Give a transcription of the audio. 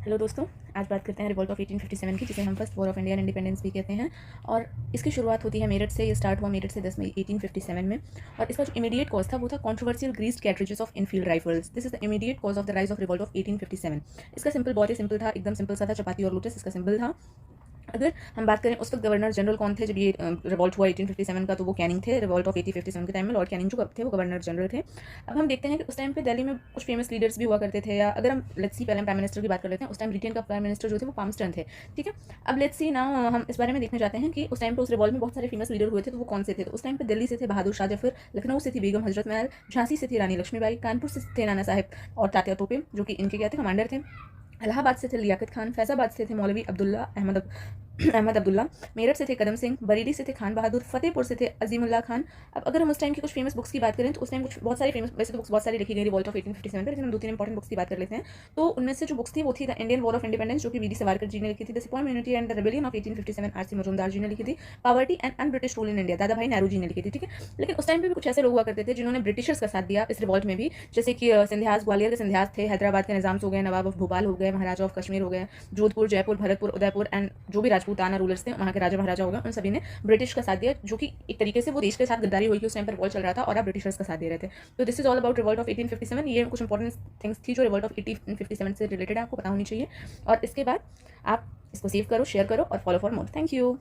Hello दोस्तों, आज बात करते हैं रिवॉल्ट ऑफ 1857 की, जिसे हम first war of Indian independence भी कहते हैं। और इसकी शुरुआत होती है मेरठ से। ये स्टार्ट हुआ मेरठ से 10 मई 1857 में। और इसका जो इमीडिएट कॉज था वो था controversial greased cartridges of Enfield rifles. This is the immediate cause of the rise of revolt of 1857। इसका सिंपल बहुत ही सिंपल था, एकदम सिंपल सा था, चपाती और लोटस इसका सिंबल था। अगर हम बात करें उस वक्त गवर्नर जनरल कौन थे जब ये रिवॉल्ट हुआ 1857 का, तो वो कैनिंग थे। रिवॉल्ट ऑफ 1857 के टाइम में लॉर्ड कैनिंग जो थे वो गवर्नर जनरल थे। अब हम देखते हैं कि उस टाइम पे दिल्ली में कुछ फेमस लीडर्स भी हुआ करते थे। या अगर हम लेट्स सी, पहले हम प्राइम मिनिस्टर की बात कर लेते हैं। उस टाइम ब्रिटेन का प्राइम मिनिस्टर जो थे वो पामस्टन थे, ठीक है। अब लेट्स सी ना, हम इस बारे में देखने जाते हैं कि उस टाइम पे उस रिवॉल्ट में बहुत सारे फेमस लीडर हुए थे, तो वो कौन से थे। तो उस टाइम पे दिल्ली से थे बहादुर शाह जफर, लखनऊ से थी बेगम हजरत महल, झांसी से थी रानी लक्ष्मीबाई, कानपुर से थे नाना साहेब और तात्या तोपे, जो कि इनके क्या थे, कमांडर थे। इलाहाबाद से थे लियाकत खान, फैजाबाद से थे मौलवी अब्दुल्ला अहमद अब्दुल्ला, मेरठ से थे कदम सिंह, बरेली से थे खान बहादुर, फतेहपुर से थे अजीमुल्ला खान। अब अगर हम उस टाइम की कुछ फेमस बुक्स की बात करें तो उस टाइम कुछ बहुत सारी फेमस, वैसे तो बुक्स बहुत सारी लिखी गई रिवॉल्ट ऑफ 1857 पर, लेकिन हम 2-3 इंपॉर्टेंट बुक्स की बात कर लेते हैं। तो उनमें से जो बुक्स थी वो थी the Indian war of independence, जो कि वीडी सावरकर जी ने लिखी थी। The sipahi unity and the rebellion of 1857, R C Majumdar ji ने लिखी थी। Poverty and un-British rule in India, Dadabhai Nehru ji ने लिखी थी, ठीक है। लेकिन उस टाइम पे भी कुछ ऐसे लोग हुआ करते थे जिन्होंने ब्रिटिशर्स का साथ दिया इस रिवॉल्ट में भी, जैसे कि सिंधियाज, ग्वालियर के सिंधियाज थे, हैदराबाद के निजाम हो गए, नवाब ऑफ भोपाल हो गए, महाराजा ऑफ कश्मीर हो गए, जोधपुर, जयपुर, भरतपुर, उदयपुर एंड जो भी राजपूताना रूलर्स थे वहाँ के राजा महाराजा हो गए, उन सभी ने ब्रिटिश का साथ दिया, जो कि एक तरीके से वो देश के साथ गद्दारी हुई कि उस टाइम पर रिवॉल्ट चल रहा था और आप ब्रिटिशर्स का साथ दे रहे थे। तो this is all about revolt of 1857। ये कुछ इंपॉर्टेंट थिंग्स थी जो रिवॉल्ट ऑफ 1857 से रिलेटेड है, आपको पता होनी चाहिए। और इसके बाद आप इसको सेव करो, शेयर करो और follow for more. Thank you.